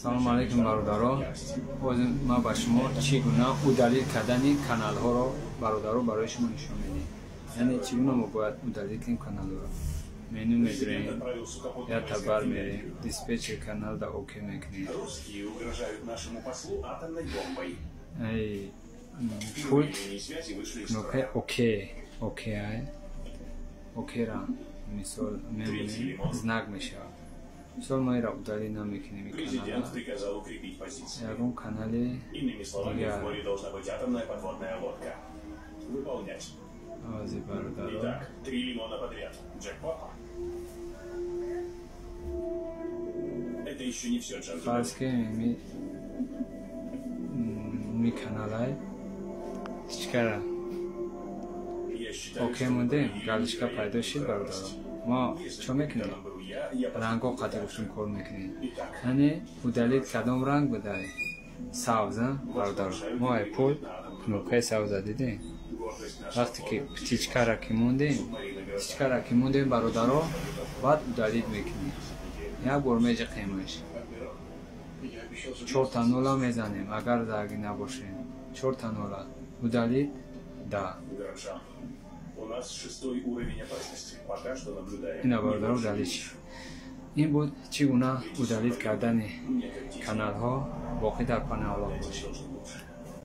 салом алейкум бародаро. ҳозир ман ба шумо чӣ гуна удалил кардани каналҳоро бародаро барои шумо нишон медиҳем. яъне чӣ гуна мо бояд удалил кунем каналҳоро. меню медирем, я табар мерем, диспетчер канал да оке мекунем. Пульт кнопка оке окера мисол мемонем знак мешавад. Мисол мо инро удалил намекунем ягон канали дигар. Ози бародаро. Фарз кунем ми каналай чикара оке мондем, галочка пайдо шид бародаро. мо чо мекунем? рангҳо қадр гуфтум кор мекунем. яъне удалил кадом ранг будай? сабз бародаро. мо пульт кнопкаи сабза дидем. вақте ки птичкара ки мондем бародаро, баъд удалил мекунем. як бор меҷиқемаш 4-0 мезанем. агар дарги набошем 4-0 удалил да. ина бародаро удалил. ин буд чӣ гуна удалил кардани каналҳо. боқӣ дар панел алоқ бошед.